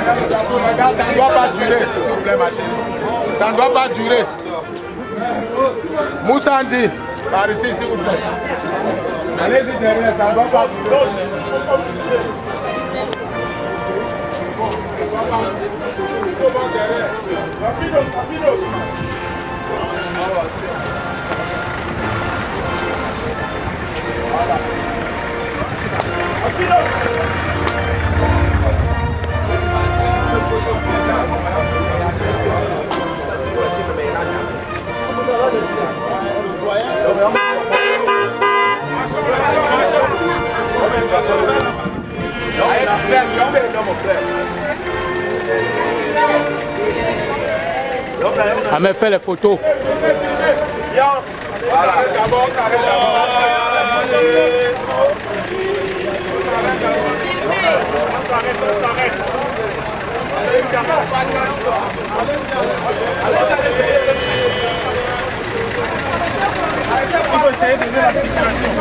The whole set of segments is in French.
Ça ne doit pas durer, s'il vous plaît, ma chérie. Ça ne doit pas durer. Moussandi, par ici, s'il vous plaît. Allez-y derrière, ça ne doit pas durer. Rapidos, rapidos. Voilà. Rapidos. Ah mais fais les photos. Voilà. Il faut essayer de voir la situation.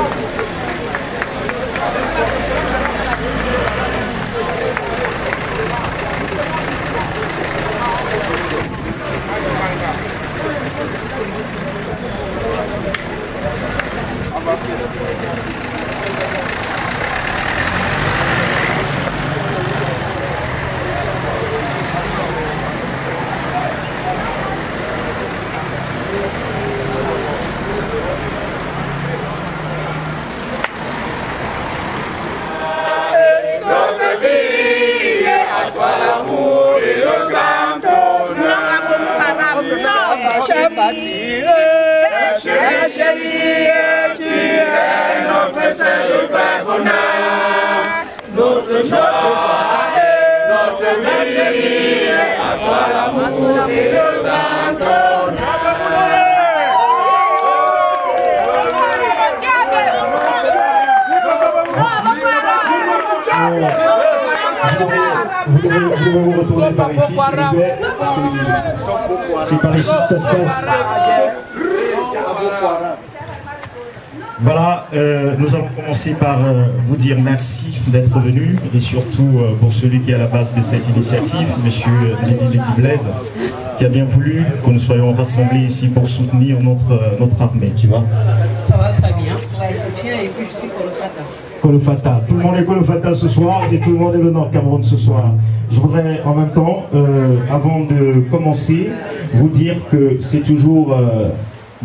Notre joie et notre vie, à toi l'amour et le grand honneur. Vous devez vous retourner par ici, s'il vous plaît. C'est par ici que ça se passe. Voilà, nous allons commencer par vous dire merci d'être venu et surtout pour celui qui est à la base de cette initiative, monsieur Lady Blaise, qui a bien voulu que nous soyons rassemblés ici pour soutenir notre armée, tu vois. Ça va très bien, je soutiens et puis je suis Kolofata. Kolofata, tout le monde est Kolofata ce soir et tout le monde est le Nord Cameroun ce soir. Je voudrais en même temps, avant de commencer, vous dire que c'est toujours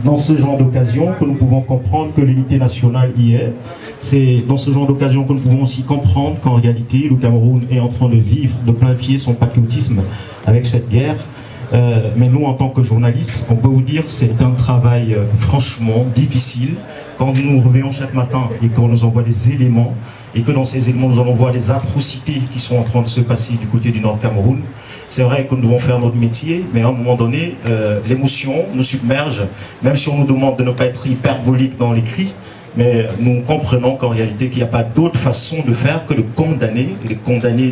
dans ce genre d'occasion que nous pouvons comprendre que l'unité nationale y est. C'est dans ce genre d'occasion que nous pouvons aussi comprendre qu'en réalité, le Cameroun est en train de vivre de plein pied son patriotisme avec cette guerre. Mais nous, en tant que journalistes, on peut vous dire que c'est un travail franchement difficile. Quand nous nous réveillons chaque matin et qu'on nous envoie des éléments, et que dans ces éléments, nous allons voir les atrocités qui sont en train de se passer du côté du Nord Cameroun. C'est vrai que nous devons faire notre métier, mais à un moment donné, l'émotion nous submerge, même si on nous demande de ne pas être hyperbolique dans les cris, mais nous comprenons qu'en réalité, qu'il n'y a pas d'autre façon de faire que de condamner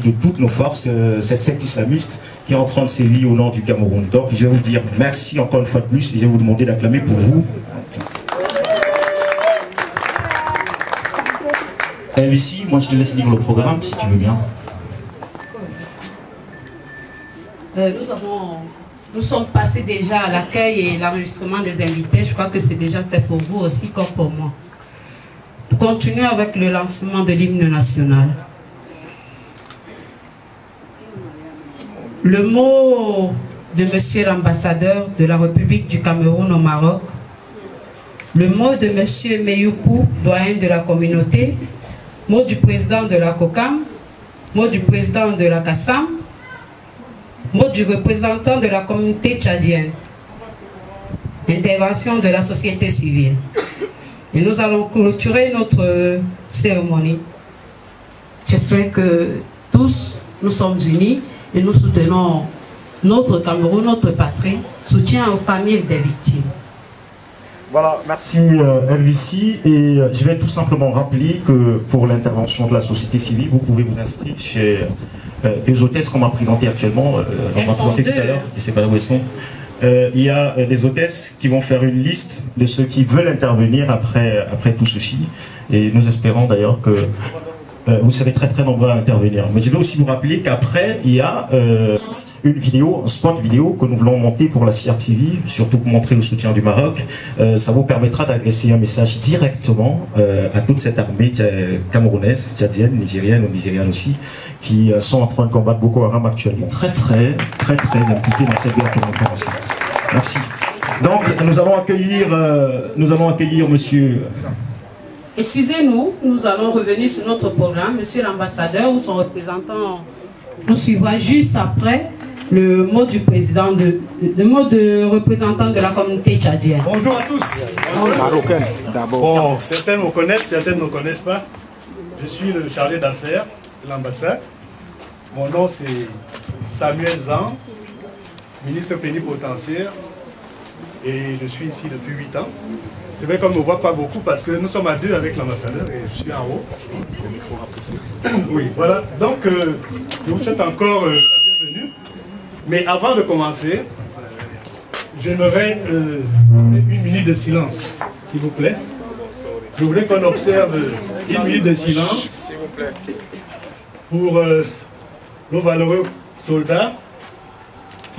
de toutes nos forces cette secte islamiste qui est en train de sévir au nord du Cameroun. Donc je vais vous dire merci encore une fois de plus et je vais vous demander d'acclamer pour vous. Lucie, moi je te laisse lire le programme si tu veux bien. Nous sommes passés déjà à l'accueil et l'enregistrement des invités. Je crois que c'est déjà fait pour vous aussi comme pour moi. Nous continuons avec le lancement de l'hymne national. Le mot de Monsieur l'ambassadeur de la République du Cameroun au Maroc, le mot de Monsieur Meyoupou, doyen de la communauté, mot du président de la COCAM, mot du président de la CASAM, mot du représentant de la communauté tchadienne, intervention de la société civile. Et nous allons clôturer notre cérémonie. J'espère que tous nous sommes unis et nous soutenons notre Cameroun, notre patrie, soutien aux familles des victimes. Voilà, merci LVC. Et je vais tout simplement rappeler que pour l'intervention de la société civile, vous pouvez vous inscrire chez deux hôtesses qu'on m'a présentées actuellement. On m'a présenté tout à l'heure, je ne sais pas où elles sont. Il y a des hôtesses qui vont faire une liste de ceux qui veulent intervenir après tout ceci. Et nous espérons d'ailleurs que vous serez très nombreux à intervenir. Mais je vais aussi vous rappeler qu'après, il y a une vidéo, un spot vidéo que nous voulons monter pour la CRTV, surtout pour montrer le soutien du Maroc. Ça vous permettra d'adresser un message directement à toute cette armée camerounaise, tchadienne, nigérienne ou nigériane aussi, qui sont en train de combattre Boko Haram actuellement. Très impliqués dans cette guerre que nous commençons. Merci. Donc, nous allons accueillir monsieur... Excusez-nous, nous allons revenir sur notre programme. Monsieur l'ambassadeur ou son représentant nous suivra juste après le mot du président, le mot de représentant de la communauté tchadienne. Bonjour à tous. Marocain d'abord. Bon, certains me connaissent, certains ne me connaissent pas. Je suis le chargé d'affaires de l'ambassade. Mon nom c'est Samuel Zan, ministre plénipotentiaire, et je suis ici depuis 8 ans. C'est vrai qu'on ne me voit pas beaucoup parce que nous sommes à deux avec l'ambassadeur et je suis en haut. Oui, voilà. Donc, je vous souhaite encore la bienvenue. Mais avant de commencer, j'aimerais une minute de silence, s'il vous plaît. Je voulais qu'on observe une minute de silence pour nos valeureux soldats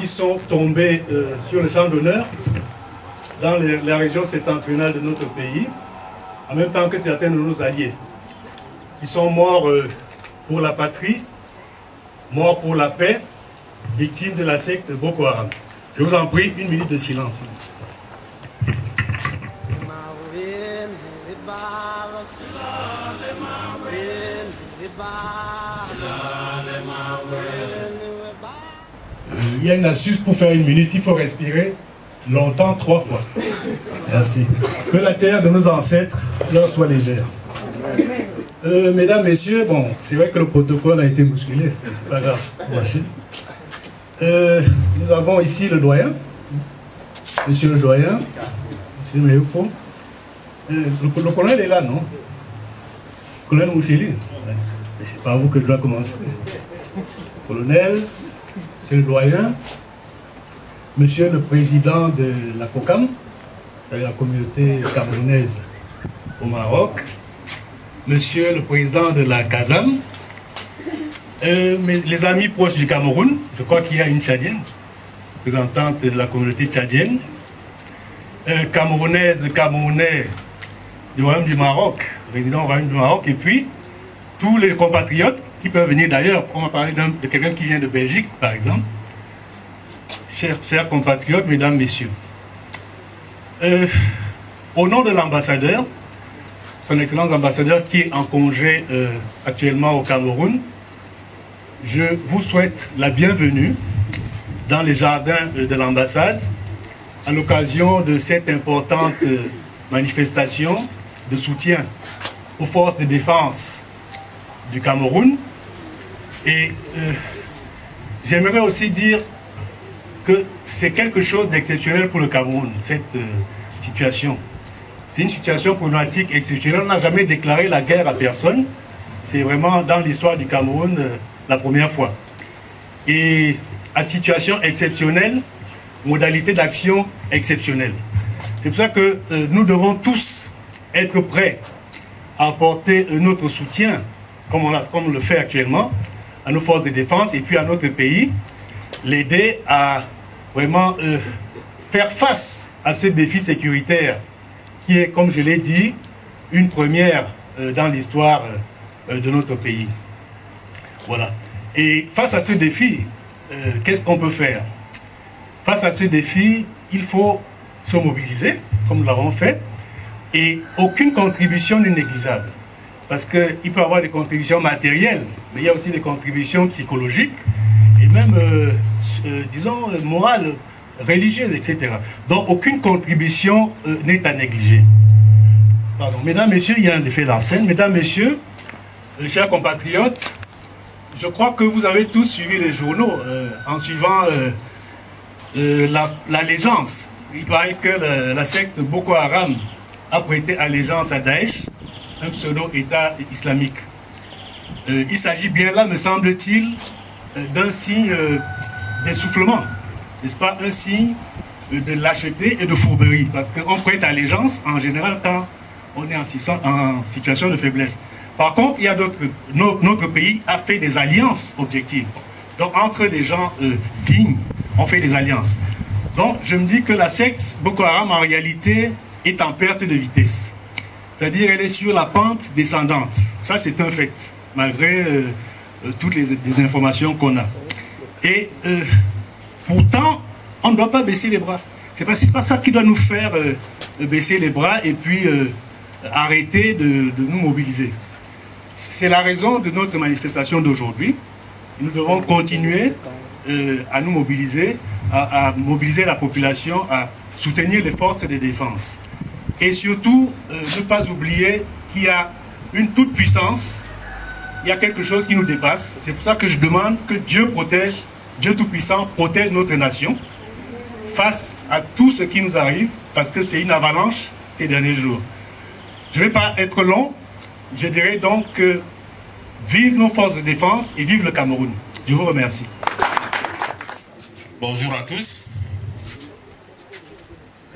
qui sont tombés sur le champ d'honneur dans la région septentrionale de notre pays, en même temps que certains de nos alliés. Ils sont morts pour la patrie, morts pour la paix, victimes de la secte Boko Haram. Je vous en prie, une minute de silence. Il y a une astuce pour faire une minute, il faut respirer longtemps 3 fois. Merci. Que la terre de nos ancêtres leur soit légère. Mesdames, messieurs, bon, c'est vrai que le protocole a été bousculé, c'est pas grave. Nous avons ici le doyen, monsieur le doyen, monsieur Meyoupo. Le colonel est là, non? Le colonel Moucheli. Mais c'est pas à vous que je dois commencer. Colonel, monsieur le doyen, monsieur le président de la COCAM, la communauté camerounaise au Maroc, monsieur le président de la CASAM, les amis proches du Cameroun, je crois qu'il y a une tchadienne, représentante de la communauté tchadienne, camerounais du Royaume du Maroc, résident au Royaume du Maroc, et puis tous les compatriotes qui peuvent venir d'ailleurs. On va parler de quelqu'un qui vient de Belgique, par exemple. Chers compatriotes, mesdames, messieurs, au nom de l'ambassadeur, son excellence ambassadeur qui est en congé actuellement au Cameroun, je vous souhaite la bienvenue dans les jardins de l'ambassade à l'occasion de cette importante manifestation de soutien aux forces de défense du Cameroun. Et j'aimerais aussi dire que c'est quelque chose d'exceptionnel pour le Cameroun, cette situation. C'est une situation problématique exceptionnelle. On n'a jamais déclaré la guerre à personne. C'est vraiment dans l'histoire du Cameroun la première fois. Et à situation exceptionnelle, modalité d'action exceptionnelle. C'est pour ça que nous devons tous être prêts à apporter notre soutien, comme on le fait actuellement, à nos forces de défense et puis à notre pays, l'aider à vraiment faire face à ce défi sécuritaire qui est, comme je l'ai dit, une première dans l'histoire de notre pays. Voilà. Et face à ce défi, qu'est-ce qu'on peut faire? Face à ce défi, il faut se mobiliser, comme nous l'avons fait, et aucune contribution n'est négligeable. Parce qu'il peut y avoir des contributions matérielles, mais il y a aussi des contributions psychologiques, et même, disons, morales, religieuses, etc. Donc, aucune contribution n'est à négliger. Pardon. Mesdames, messieurs, il y a un effet d'enseigne. Mesdames, messieurs, chers compatriotes, je crois que vous avez tous suivi les journaux en suivant l'allégeance. Il paraît que la secte Boko Haram a prêté allégeance à Daesh, un pseudo-État islamique. Il s'agit bien là, me semble-t-il, d'un signe d'essoufflement, n'est-ce pas, un signe de lâcheté et de fourberie, parce qu'on prête allégeance en général quand on est en situation de faiblesse. Par contre, il y a notre pays a fait des alliances objectives. Donc, entre des gens dignes, on fait des alliances. Donc, je me dis que la secte Boko Haram, en réalité, est en perte de vitesse. C'est-à-dire, elle est sur la pente descendante. Ça, c'est un fait, malgré toutes les informations qu'on a. Et pourtant, on ne doit pas baisser les bras. C'est pas ça qui doit nous faire baisser les bras et puis arrêter de nous mobiliser. C'est la raison de notre manifestation d'aujourd'hui. Nous devons continuer à nous mobiliser, à mobiliser la population, à soutenir les forces de défense. Et surtout, ne pas oublier qu'il y a une toute puissance, il y a quelque chose qui nous dépasse. C'est pour ça que je demande que Dieu protège, Dieu Tout-Puissant protège notre nation face à tout ce qui nous arrive, parce que c'est une avalanche ces derniers jours. Je ne vais pas être long, je dirais donc que vive nos forces de défense et vive le Cameroun. Je vous remercie. Bonjour à tous.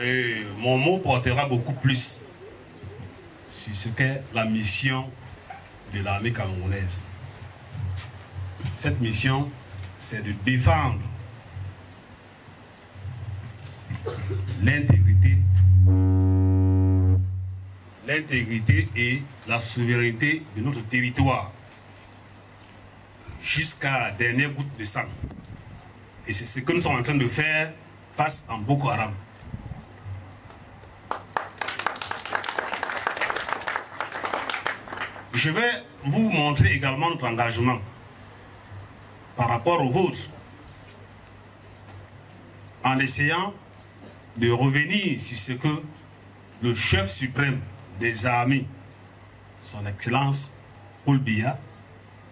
Et mon mot portera beaucoup plus sur ce qu'est la mission de l'armée camerounaise. Cette mission, c'est de défendre l'intégrité et la souveraineté de notre territoire jusqu'à la dernière goutte de sang. Et c'est ce que nous sommes en train de faire face à Boko Haram. Je vais vous montrer également notre engagement par rapport au vôtre, en essayant de revenir sur ce que le chef suprême des armées, son Excellence Paul Biya,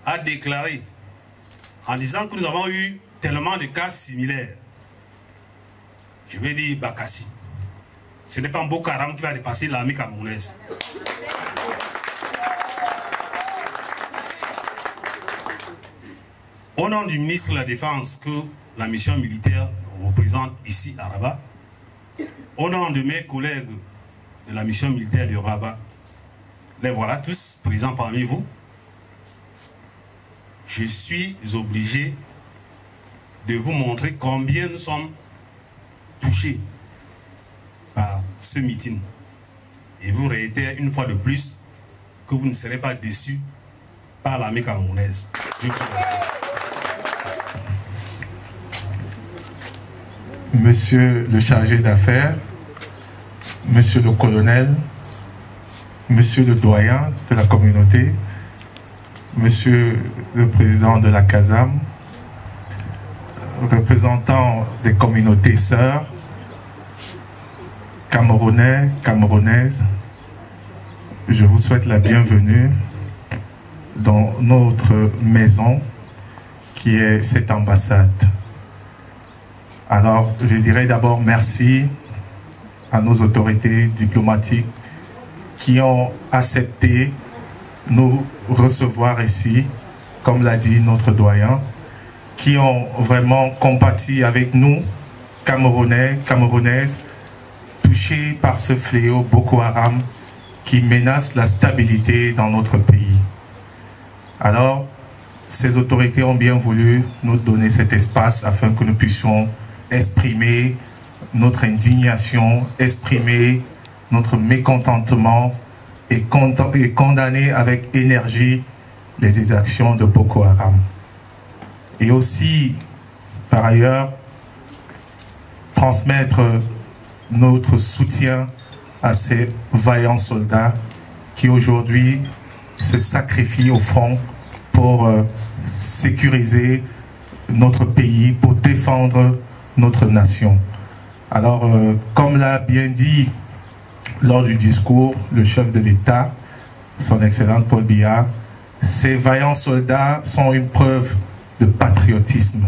a déclaré en disant que nous avons eu tellement de cas similaires. Je vais dire Bakassi. Ce n'est pas un Boko Haram qui va dépasser l'armée camerounaise. Au nom du ministre de la Défense que la mission militaire représente ici à Rabat, au nom de mes collègues de la mission militaire de Rabat, les voilà tous présents parmi vous, je suis obligé de vous montrer combien nous sommes touchés par ce meeting. Et vous réitère une fois de plus que vous ne serez pas déçus par l'armée camerounaise. Je vous remercie. Monsieur le chargé d'affaires, Monsieur le colonel, Monsieur le doyen de la communauté, Monsieur le président de la CASAM, représentants des communautés sœurs, Camerounais, Camerounaises, je vous souhaite la bienvenue dans notre maison qui est cette ambassade. Alors, je dirais d'abord merci à nos autorités diplomatiques qui ont accepté nous recevoir ici, comme l'a dit notre doyen, qui ont vraiment compati avec nous, Camerounais, Camerounaises, touchés par ce fléau Boko Haram qui menace la stabilité dans notre pays. Alors, ces autorités ont bien voulu nous donner cet espace afin que nous puissions exprimer notre indignation, exprimer notre mécontentement et condamner avec énergie les exactions de Boko Haram. Et aussi, par ailleurs, transmettre notre soutien à ces vaillants soldats qui aujourd'hui se sacrifient au front pour sécuriser notre pays, pour défendre notre nation. Alors, comme l'a bien dit lors du discours le chef de l'État, son Excellence Paul Biya, ces vaillants soldats sont une preuve de patriotisme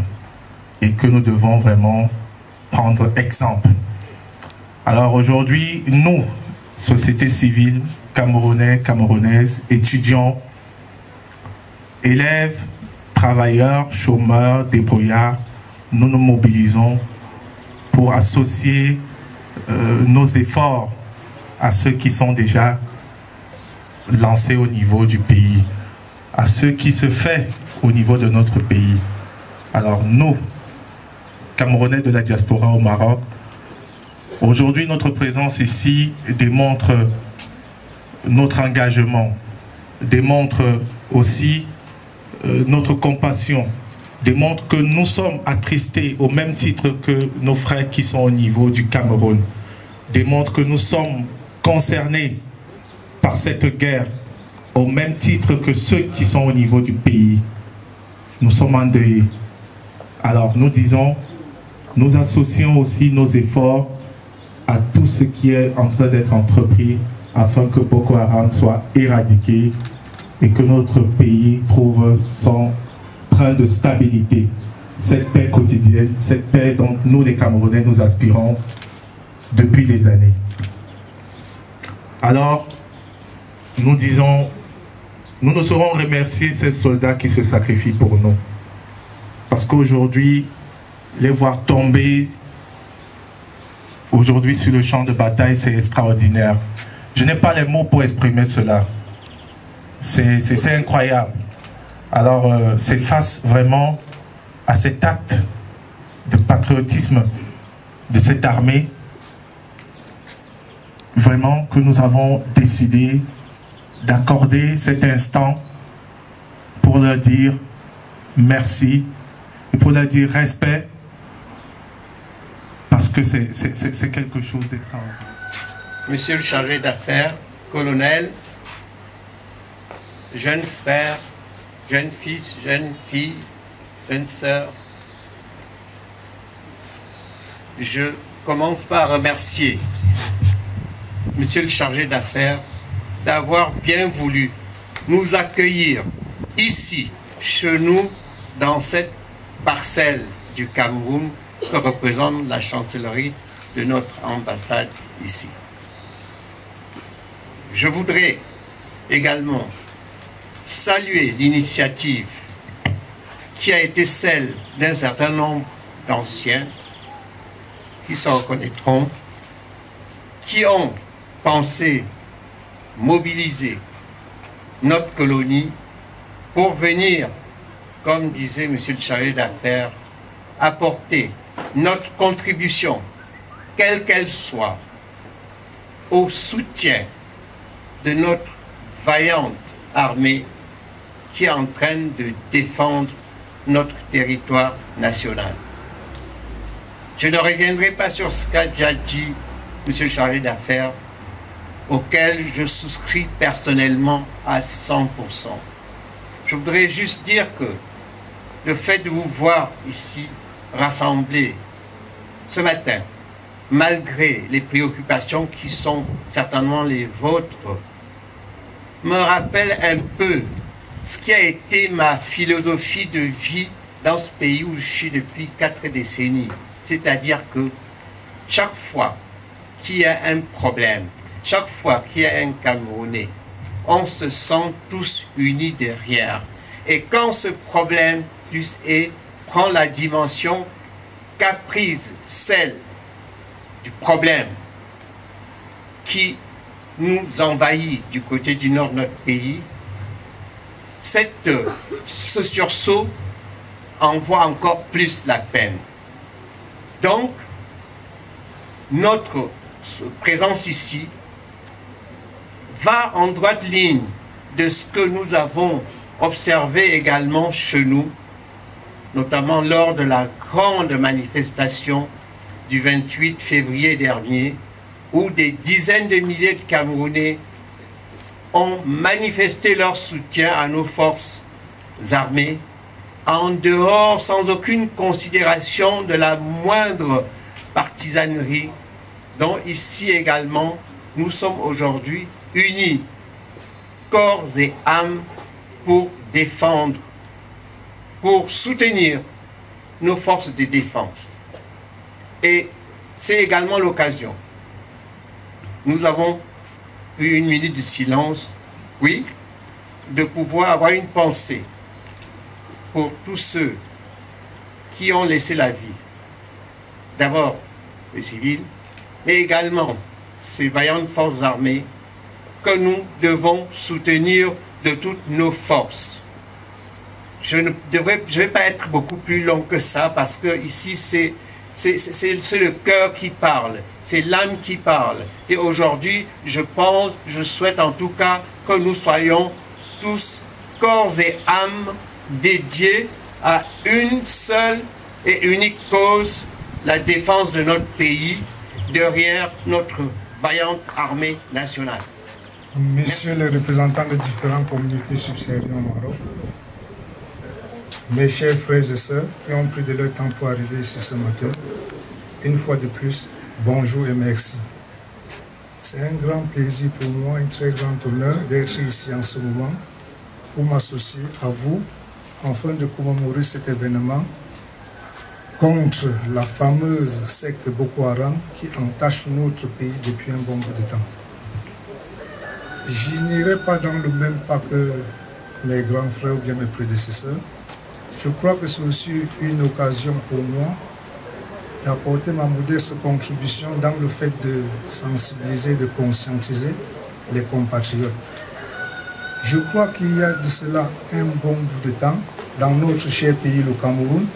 et que nous devons vraiment prendre exemple. Alors aujourd'hui, nous, société civile, Camerounais, Camerounaises, étudiants, élèves, travailleurs, chômeurs, débrouillards, nous nous mobilisons pour associer nos efforts à ceux qui sont déjà lancé au niveau du pays, à ce qui se fait au niveau de notre pays. Alors nous, Camerounais de la diaspora au Maroc, aujourd'hui notre présence ici démontre notre engagement, démontre aussi notre compassion, démontre que nous sommes attristés au même titre que nos frères qui sont au niveau du Cameroun, démontre que nous sommes concernés par cette guerre au même titre que ceux qui sont au niveau du pays. Nous sommes endeuillés. Alors nous disons, nous associons aussi nos efforts à tout ce qui est en train d'être entrepris afin que Boko Haram soit éradiqué et que notre pays trouve son train de stabilité, cette paix quotidienne, cette paix dont nous les Camerounais nous aspirons depuis des années. Alors, nous disons, nous ne saurons remercier ces soldats qui se sacrifient pour nous. Parce qu'aujourd'hui, les voir tomber aujourd'hui sur le champ de bataille, c'est extraordinaire. Je n'ai pas les mots pour exprimer cela. C'est incroyable. Alors, c'est face vraiment à cet acte de patriotisme de cette armée, vraiment que nous avons décidé d'accorder cet instant pour leur dire merci et pour leur dire respect, parce que c'est quelque chose d'extraordinaire. Monsieur le chargé d'affaires, colonel, jeunes frères, jeunes fils, jeunes filles, jeunes sœurs, je commence par remercier Monsieur le chargé d'affaires d'avoir bien voulu nous accueillir ici, chez nous, dans cette parcelle du Cameroun que représente la chancellerie de notre ambassade ici. Je voudrais également saluer l'initiative qui a été celle d'un certain nombre d'anciens qui se reconnaîtront, qui ont pensé mobiliser notre colonie pour venir, comme disait Monsieur le chargé d'affaires, apporter notre contribution, quelle qu'elle soit, au soutien de notre vaillante armée qui est en train de défendre notre territoire national. Je ne reviendrai pas sur ce qu'a déjà dit Monsieur le chargé d'affaires, auquel je souscris personnellement à 100%. Je voudrais juste dire que le fait de vous voir ici rassemblés ce matin, malgré les préoccupations qui sont certainement les vôtres, me rappelle un peu ce qui a été ma philosophie de vie dans ce pays où je suis depuis 4 décennies. C'est-à-dire que chaque fois qu'il y a un problème, chaque fois qu'il y a un Camerounais, on se sent tous unis derrière. Et quand ce problème prend la dimension qu'a prise celle du problème qui nous envahit du côté du nord de notre pays, ce sursaut en voit encore plus la peine. Donc, notre présence ici va en droite ligne de ce que nous avons observé également chez nous, notamment lors de la grande manifestation du 28 février dernier, où des dizaines de milliers de Camerounais ont manifesté leur soutien à nos forces armées, en dehors, sans aucune considération de la moindre partisanerie, dont ici également, nous sommes aujourd'hui unis, corps et âme, pour défendre, pour soutenir nos forces de défense. Et c'est également l'occasion. Nous avons eu une minute de silence, oui, de pouvoir avoir une pensée pour tous ceux qui ont laissé la vie. D'abord les civils, mais également ces vaillantes forces armées que nous devons soutenir de toutes nos forces. Je ne vais pas être beaucoup plus long que ça parce que ici c'est le cœur qui parle, c'est l'âme qui parle. Et aujourd'hui, je souhaite en tout cas que nous soyons tous corps et âme dédiés à une seule et unique cause, la défense de notre pays derrière notre vaillante armée nationale. Messieurs les représentants des différentes communautés subsahariennes au Maroc, mes chers frères et sœurs qui ont pris de leur temps pour arriver ici ce matin, une fois de plus, bonjour et merci. C'est un grand plaisir pour moi, un très grand honneur d'être ici en ce moment pour m'associer à vous afin de commémorer cet événement contre la fameuse secte Boko Haram qui entache notre pays depuis un bon bout de temps. Je n'irai pas dans le même pas que mes grands frères ou bien mes prédécesseurs. Je crois que c'est aussi une occasion pour moi d'apporter ma modeste contribution dans le fait de sensibiliser, de conscientiser les compatriotes. Je crois qu'il y a de cela un bon bout de temps, dans notre cher pays, le Cameroun,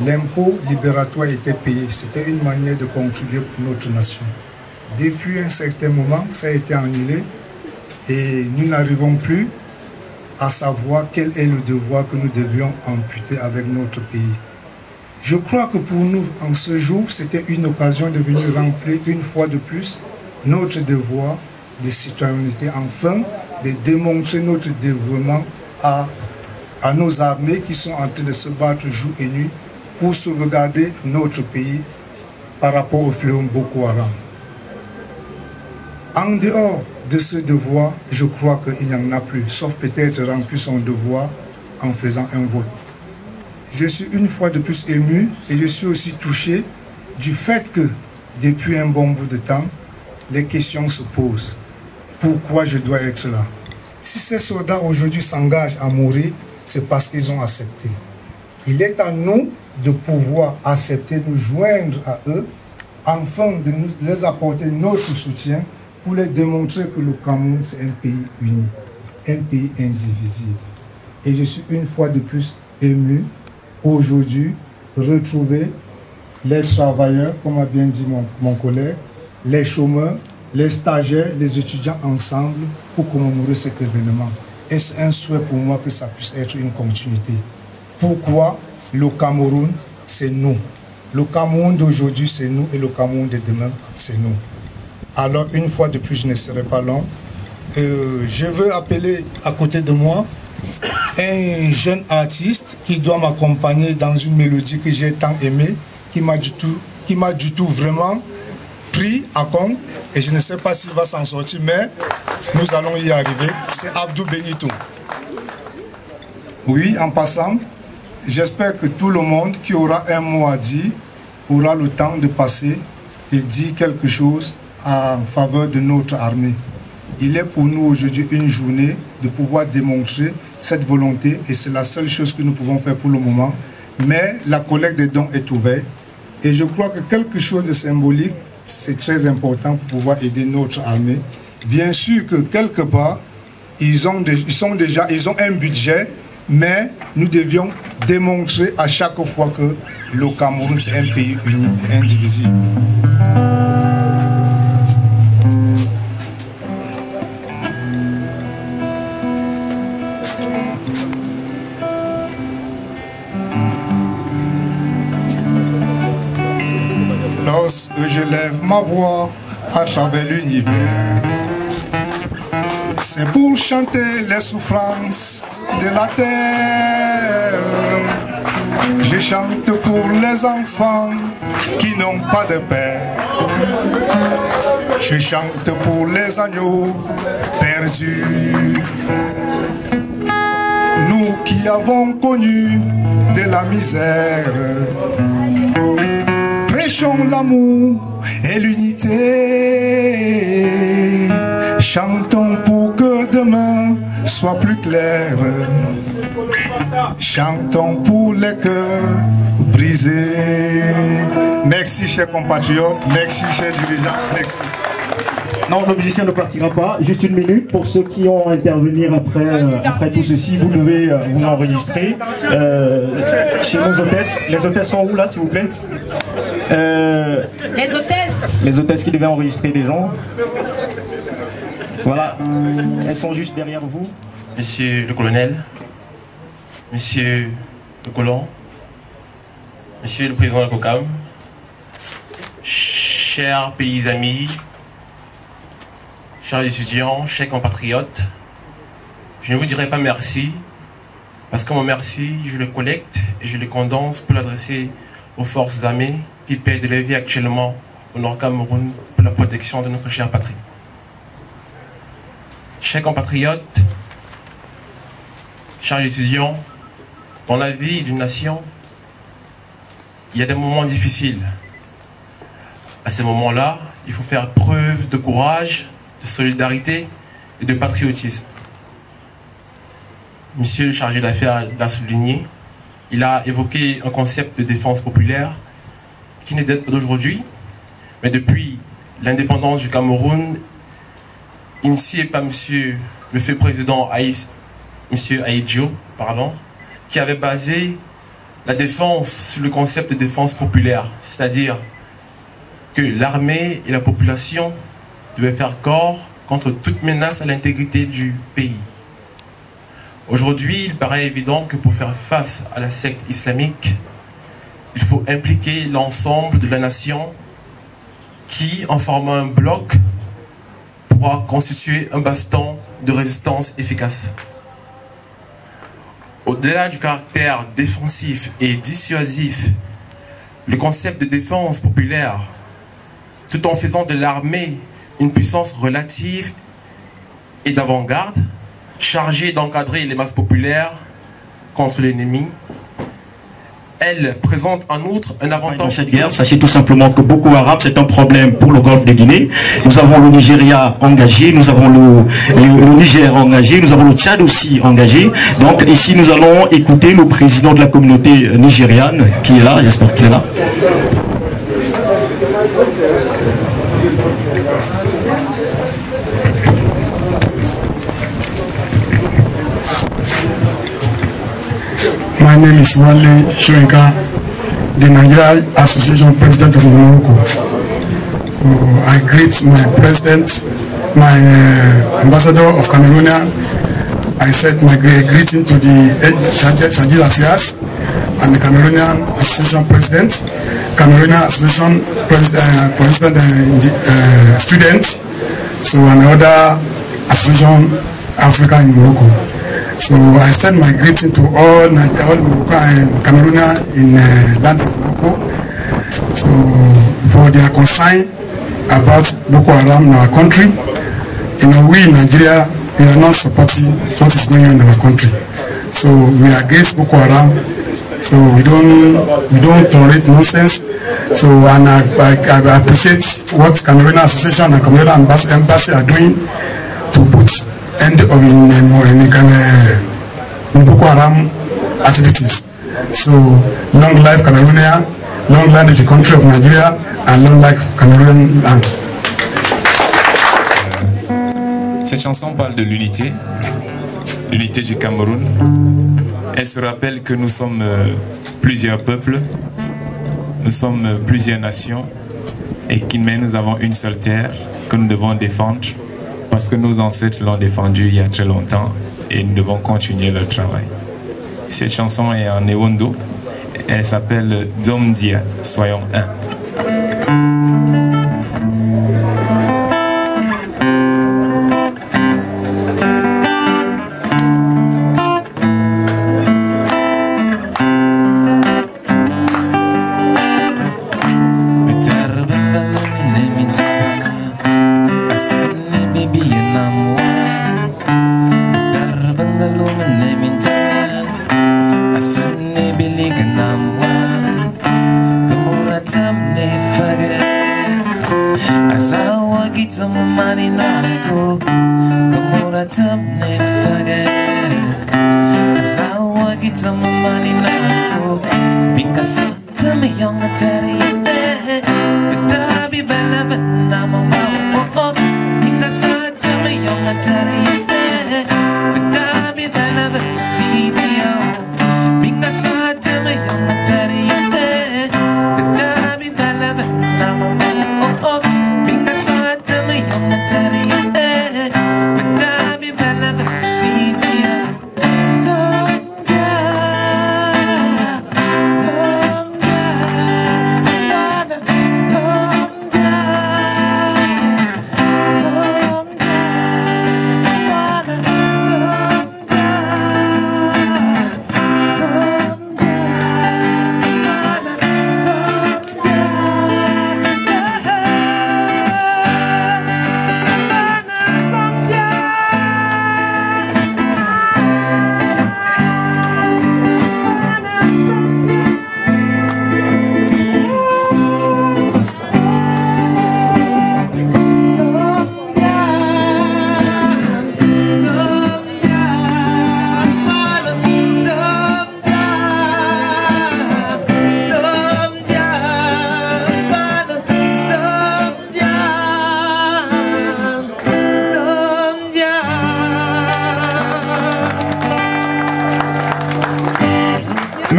l'impôt libératoire était payé. C'était une manière de contribuer pour notre nation. Depuis un certain moment, ça a été annulé et nous n'arrivons plus à savoir quel est le devoir que nous devions amputer avec notre pays. Je crois que pour nous, en ce jour, c'était une occasion de venir remplir une fois de plus notre devoir de citoyenneté, afin de démontrer notre dévouement à nos armées qui sont en train de se battre jour et nuit pour sauvegarder notre pays par rapport au fléau Boko Haram. En dehors de ce devoir, je crois qu'il n'y en a plus, sauf peut-être remplir son devoir en faisant un vote. Je suis une fois de plus ému et je suis aussi touché du fait que depuis un bon bout de temps, les questions se posent. Pourquoi je dois être là? Si ces soldats aujourd'hui s'engagent à mourir, c'est parce qu'ils ont accepté. Il est à nous de pouvoir accepter, nous joindre à eux, afin de les apporter notre soutien pour les démontrer que le Cameroun, c'est un pays uni, un pays indivisible. Et je suis une fois de plus ému, aujourd'hui, retrouver les travailleurs, comme a bien dit mon collègue, les chômeurs, les stagiaires, les étudiants ensemble pour commémorer cet événement. Et c'est un souhait pour moi que ça puisse être une continuité. Pourquoi le Cameroun, c'est nous. Le Cameroun d'aujourd'hui, c'est nous, et le Cameroun de demain, c'est nous. Alors, une fois de plus, je ne serai pas long. Je veux appeler à côté de moi un jeune artiste qui doit m'accompagner dans une mélodie que j'ai tant aimée, qui m'a du tout vraiment pris à compte. Et je ne sais pas s'il va s'en sortir, mais nous allons y arriver. C'est Abdou Benito. Oui, en passant, j'espère que tout le monde qui aura un mot à dire aura le temps de passer et dire quelque chose en faveur de notre armée. Il est pour nous aujourd'hui une journée de pouvoir démontrer cette volonté et c'est la seule chose que nous pouvons faire pour le moment. Mais la collecte des dons est ouverte et je crois que quelque chose de symbolique, c'est très important pour pouvoir aider notre armée. Bien sûr que quelque part, ils ont un budget, mais nous devions démontrer à chaque fois que le Cameroun, c'est un pays uni et indivisible. Lorsque je lève ma voix à travers l'univers, c'est pour chanter les souffrances de la terre. Je chante pour les enfants qui n'ont pas de père. Je chante pour les agneaux perdus. Nous qui avons connu de la misère, prêchons l'amour et l'unité. Chantons pour que demain soit plus clair. Chantons pour les cœurs brisés. Merci chers compatriotes, merci chers dirigeants, merci. Non, le musicien ne partira pas. Juste une minute. Pour ceux qui ont à intervenir après tout ceci, vous devez vous enregistrer chez nos hôtesses. Les hôtesses sont où là, s'il vous plaît? Les hôtesses. Les hôtesses qui devaient enregistrer des gens. Voilà. Elles sont juste derrière vous. Monsieur le colonel, monsieur le colon, monsieur le président de la COCAM, chers pays amis, chers étudiants, chers compatriotes, je ne vous dirai pas merci, parce que mon merci, je le collecte et je le condense pour l'adresser aux forces armées qui paient de leur vie actuellement au Nord-Cameroun pour la protection de notre chère patrie. Chers compatriotes, chers étudiants, dans la vie d'une nation, il y a des moments difficiles. À ces moments-là, il faut faire preuve de courage, de solidarité et de patriotisme. Monsieur le chargé d'affaires l'a souligné, il a évoqué un concept de défense populaire qui n'est pas d'aujourd'hui, mais depuis l'indépendance du Cameroun, initié par le fait président M. Aïdjo, qui avait basé la défense sur le concept de défense populaire, c'est-à-dire que l'armée et la population devaient faire corps contre toute menace à l'intégrité du pays. Aujourd'hui, il paraît évident que pour faire face à la secte islamique, il faut impliquer l'ensemble de la nation qui, en formant un bloc, pourra constituer un bastion de résistance efficace. Au-delà du caractère défensif et dissuasif, le concept de défense populaire, tout en faisant de l'armée une puissance relative et d'avant-garde, chargée d'encadrer les masses populaires contre l'ennemi, elle présente en outre un avantage. Dans cette guerre, sachez tout simplement que Boko Haram, c'est un problème pour le golfe de Guinée. Nous avons le Nigeria engagé, nous avons le Niger engagé, nous avons le Tchad aussi engagé. Donc ici, nous allons écouter le président de la communauté nigériane qui est là, j'espère qu'il est là. My name is Wale Shoinka, the Nigeria Association President of Morocco. So I greet my president, my ambassador of Cameroonian. I said my greeting to the Chargé d'Affaires and the Cameroonian Association President, Cameroonian Association President and student, so another Association Africa in Morocco. So I send my greeting to all Moroccan and Cameroonian in land of Morocco. So for their concern about Boko Haram in our country, we in Nigeria, we are not supporting what is going on in our country. So we are against Boko Haram. So we don't tolerate nonsense. So and I appreciate what Cameroonian Association and Cameroonian Embassy are doing to put end of in Boko Haram activities. So long life Cameroonian, long life the country of Nigeria, and long life Cameroon land. Cette chanson parle de l'unité du Cameroun. Elle se rappelle que nous sommes plusieurs peuples, nous sommes plusieurs nations, et mais nous avons une seule terre que nous devons défendre, parce que nos ancêtres l'ont défendue il y a très longtemps, et nous devons continuer le travail. Cette chanson est en Ewondo, elle s'appelle Zomdia, soyons un.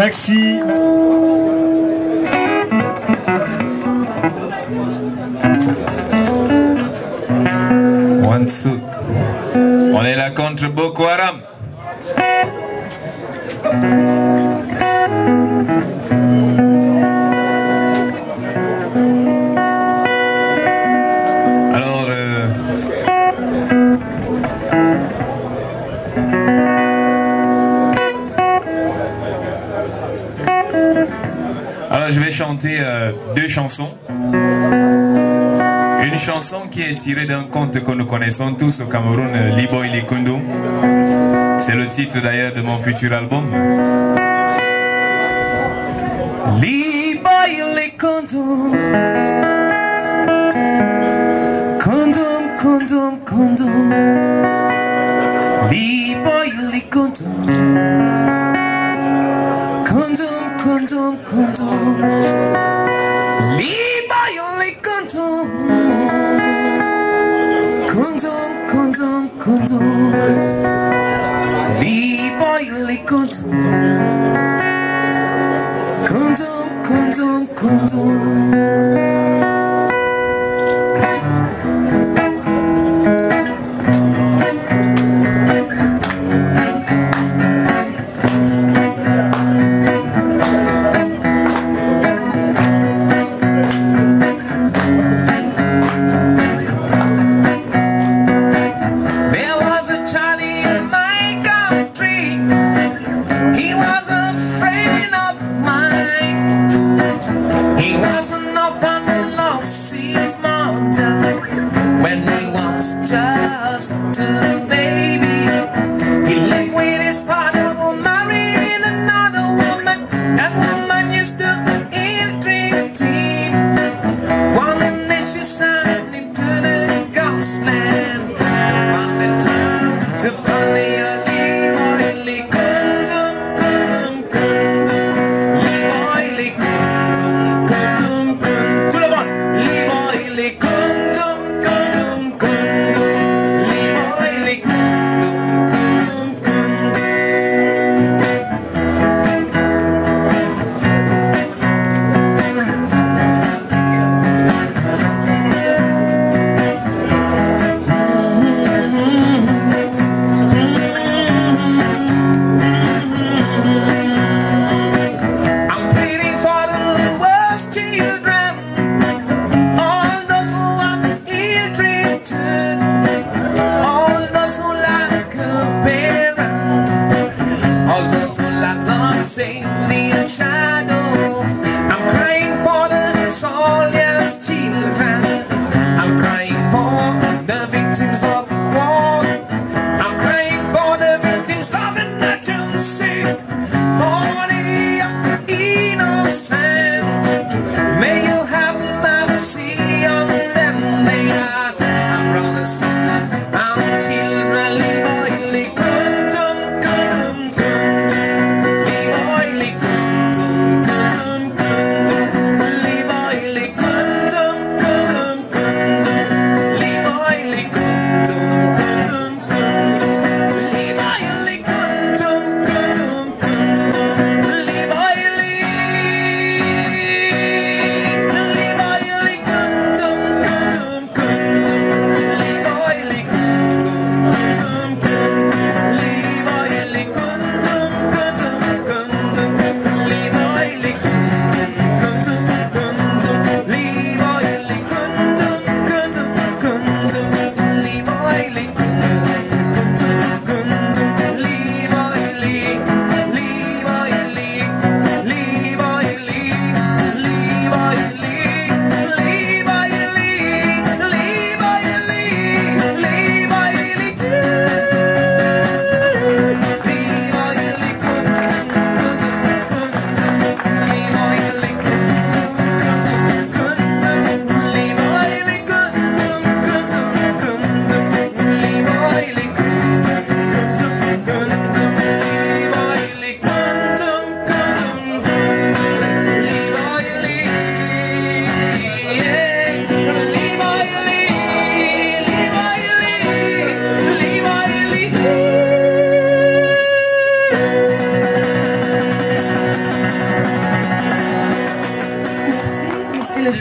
Merci. Wansu. On est là contre Boko Haram. Alors je vais chanter deux chansons. Une chanson qui est tirée d'un conte que nous connaissons tous au Cameroun, Liboy Likundum. C'est le titre d'ailleurs de mon futur album. Liboy Likundum, Kundum, Kundum, Kundum. Liboy Likundum, Kundum, Kundum, Kundum. Liboy Likundum, Kundum, Kundum, Kundum. Liboy Likundum, Kundum, Kundum, Kundum. Children, live oily, come, come, live oily.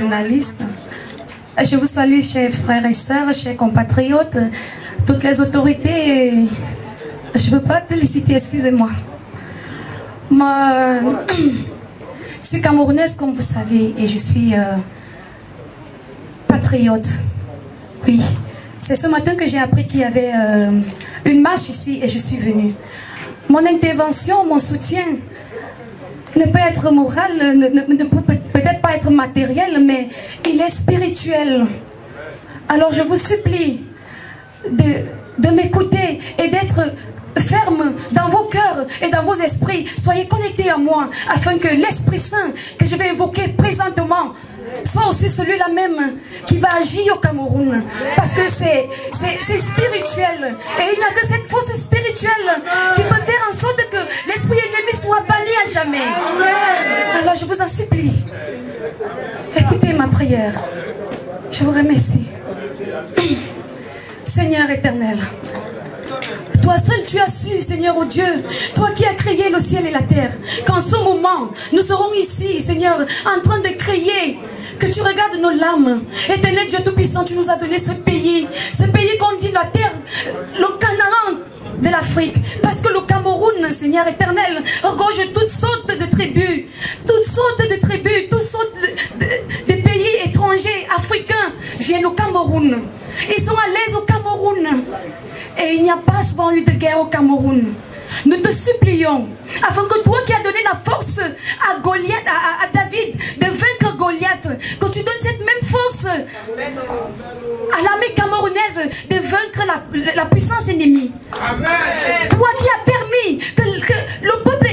journalistes. Je vous salue, chers frères et sœurs, chers compatriotes, toutes les autorités. Je ne veux pas te les citer, excusez-moi. Moi, je suis camerounaise, comme vous savez, et je suis patriote. Oui, c'est ce matin que j'ai appris qu'il y avait une marche ici et je suis venue. Mon intervention, mon soutien ne peut être moral, ne peut peut-être pas être matériel, mais il est spirituel. Alors je vous supplie de m'écouter et d'être ferme dans vos cœurs et dans vos esprits. Soyez connectés à moi afin que l'Esprit Saint que je vais invoquer présentement soit aussi celui-là même qui va agir au Cameroun. Parce que c'est spirituel. Et il n'y a que cette force spirituelle qui peut faire en sorte que l'esprit ennemi soit banni à jamais. Alors je vous en supplie, écoutez ma prière. Je vous remercie. Seigneur éternel, toi seul tu as su, Seigneur oh Dieu, toi qui as créé le ciel et la terre, qu'en ce moment, nous serons ici, Seigneur, en train de crier, que tu regardes nos larmes. Éternel Dieu Tout-Puissant, tu nous as donné ce pays qu'on dit la terre, le Canaan de l'Afrique. Parce que le Cameroun, Seigneur éternel, regorge toutes sortes de tribus, toutes sortes de pays étrangers, africains, viennent au Cameroun. Ils sont à l'aise au Cameroun. Et il n'y a pas souvent eu de guerre au Cameroun. Nous te supplions, afin que toi qui as donné la force à Goliath, à David de vaincre Goliath, que tu donnes cette même force à l'armée camerounaise de vaincre la puissance ennemie. Amen. Toi qui as permis que le peuple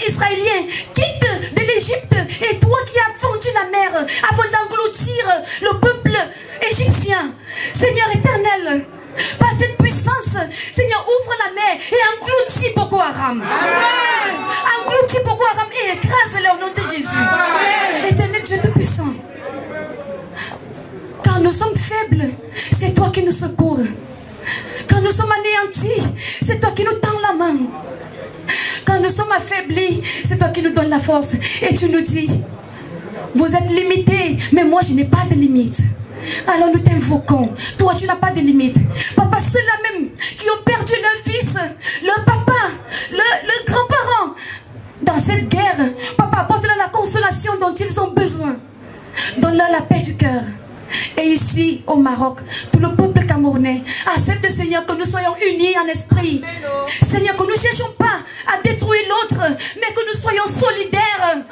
israélien quitte de l'Égypte, et toi qui as fendu la mer afin d'engloutir le peuple égyptien. Seigneur éternel, par cette puissance, Seigneur, ouvre la mer et engloutis Boko Haram. Amen. Engloutis Boko Haram et écrase-les au nom de Jésus. Amen. Éternel Dieu Tout-Puissant, quand nous sommes faibles, c'est toi qui nous secours. Quand nous sommes anéantis, c'est toi qui nous tends la main. Quand nous sommes affaiblis, c'est toi qui nous donnes la force. Et tu nous dis, vous êtes limités, mais moi je n'ai pas de limite. Alors nous t'invoquons. Toi tu n'as pas de limite. Papa, ceux-là même qui ont perdu leur fils, leur papa, leur grand-parent dans cette guerre, papa, apporte-leur la consolation dont ils ont besoin. Donne-leur la paix du cœur. Et ici au Maroc, tout le peuple camerounais accepte, Seigneur, que nous soyons unis en esprit. Seigneur, que nous ne cherchions pas à détruire l'autre, mais que nous soyons solidaires.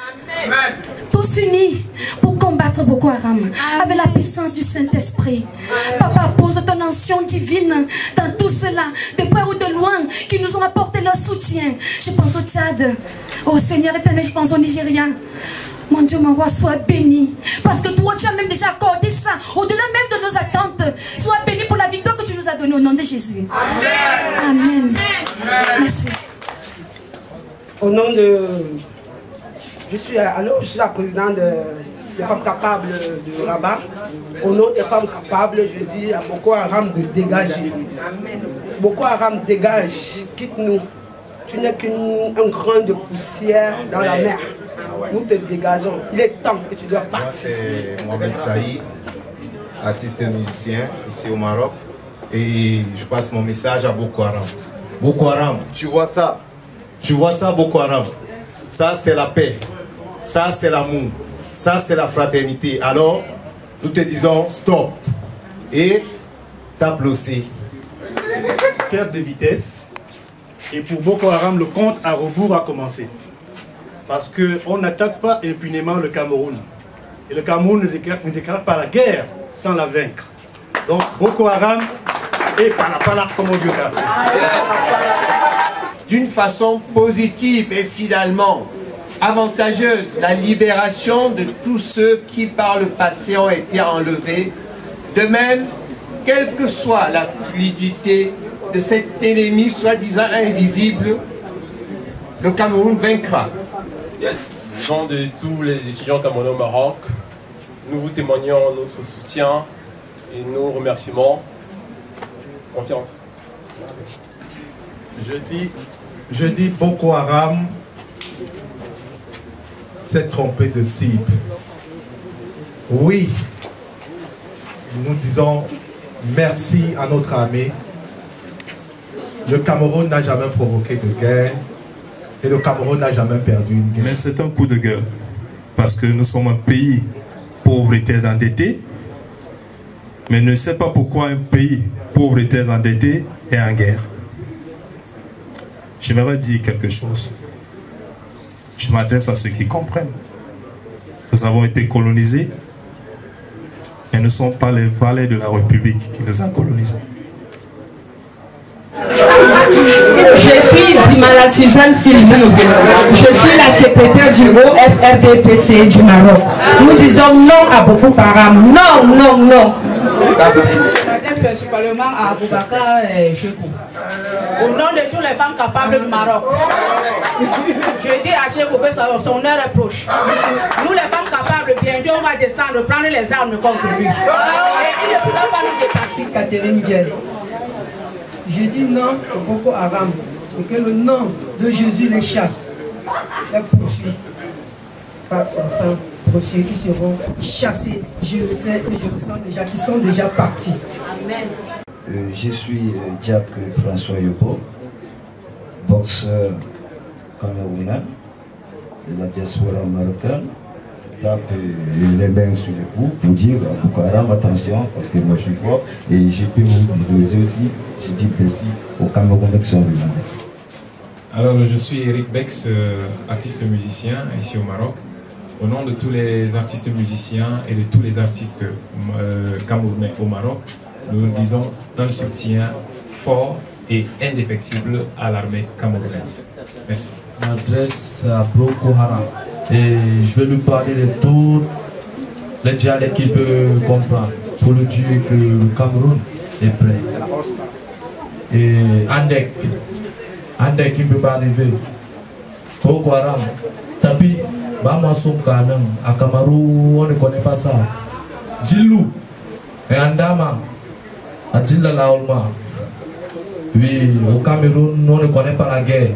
Amen. Tous unis pour combattre Boko Haram. Amen. Avec la puissance du Saint-Esprit. Papa, pose ton onction divine dans tout cela, de près ou de loin, qui nous ont apporté leur soutien. Je pense au Tchad, au Seigneur éternel, je pense au Nigeria. Mon Dieu, mon roi, sois béni. Parce que toi, tu as même déjà accordé ça. Au-delà même de nos attentes. Sois béni pour la victoire que tu nous as donnée au nom de Jésus. Amen. Amen. Merci. Au nom de... Je suis la présidente des femmes capables de Rabat. Au nom des femmes capables, je dis à Boko Haram de dégager. Boko Haram, dégage. Quitte-nous. Tu n'es qu'un grain de poussière dans la mer. Nous te dégageons. Il est temps que tu dois partir. Moi, c'est Mohamed Saïd, artiste et musicien ici au Maroc. Et je passe mon message à Boko Haram. Boko Haram, tu vois ça? Tu vois ça, Boko Haram? Ça, c'est la paix. Ça, c'est l'amour. Ça, c'est la fraternité. Alors, nous te disons stop. Et tape l'OC. Perte de vitesse. Et pour Boko Haram, le compte à rebours a commencé. Parce qu'on n'attaque pas impunément le Cameroun. Et le Cameroun ne déclare pas la guerre sans la vaincre. Donc Boko Haram et Palapala comme on dit. D'une façon positive et finalement avantageuse, la libération de tous ceux qui par le passé ont été enlevés. De même, quelle que soit la fluidité de cet ennemi soi-disant invisible, le Cameroun vaincra. Yes. Au nom de tous les étudiants camerounais au Maroc, nous vous témoignons notre soutien et nos remerciements. Confiance. Je dis Boko Haram s'est trompé de cible. Oui, nous disons merci à notre armée. Le Cameroun n'a jamais provoqué de guerre et le Cameroun n'a jamais perdu une guerre. Mais c'est un coup de gueule parce que nous sommes un pays pauvre et très endetté. Mais ne sais pas pourquoi un pays pauvre et très endetté est en guerre. J'aimerais dire quelque chose. Je m'adresse à ceux qui comprennent. Nous avons été colonisés, mais ne sont pas les valets de la République qui nous ont colonisés. Je suis Dimala Suzanne Sylvie. Je suis la secrétaire du OFRDPC du Maroc. Nous disons non à Boko Haram. Non, non, non. Principalement à Boubacar et Chekou. Au nom de toutes les femmes capables du Maroc, je dis à Chekou que son heure est proche. Nous les femmes capables, bientôt on va descendre, prendre les armes contre lui. Et il ne pourra pas nous dépasser. Catherine Diel. Je dis non au Boko Haram et que le nom de Jésus les chasse. Les poursuit par son sang. Ils seront chassés, je le sais et je le sens déjà, qui sont déjà partis. Amen. Je suis Diak François Yobo, boxeur camerounais de la diaspora marocaine. Tape les mains sur le cou pour dire à Boko Haram attention parce que moi je suis fort et je peux vous dire aussi, je dis merci aux Camerounais qui sont venus. Alors je suis Eric Bex, artiste musicien ici au Maroc. Au nom de tous les artistes musiciens et de tous les artistes camerounais au Maroc, nous disons un soutien fort et indéfectible à l'armée camerounaise. Merci. Je m'adresse à Boko Haram et je vais lui parler de tous les dialectes qu'il peut comprendre pour lui dire que le Cameroun est prêt. Et Andek il ne peut pas arriver. Boko Haram, tant pis. Bamasum Kanam, à Cameroun, on ne connaît pas ça. Djilou et Andama, à Djilla Laolma. Oui, au Cameroun, on ne connaît pas la guerre.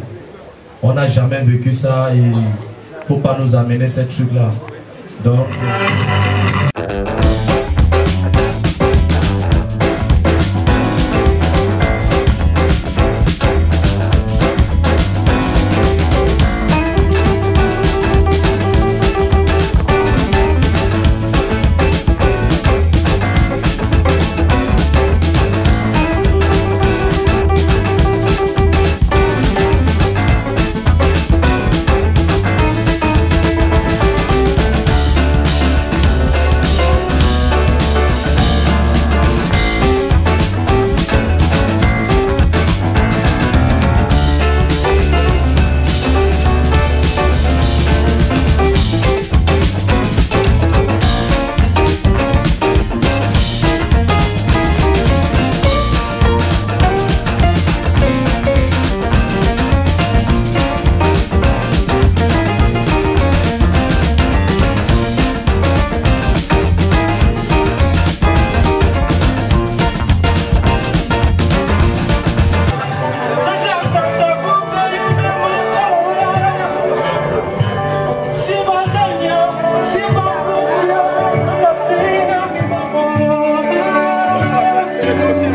On n'a jamais vécu ça et il ne faut pas nous amener ces trucs-là. Donc. C'est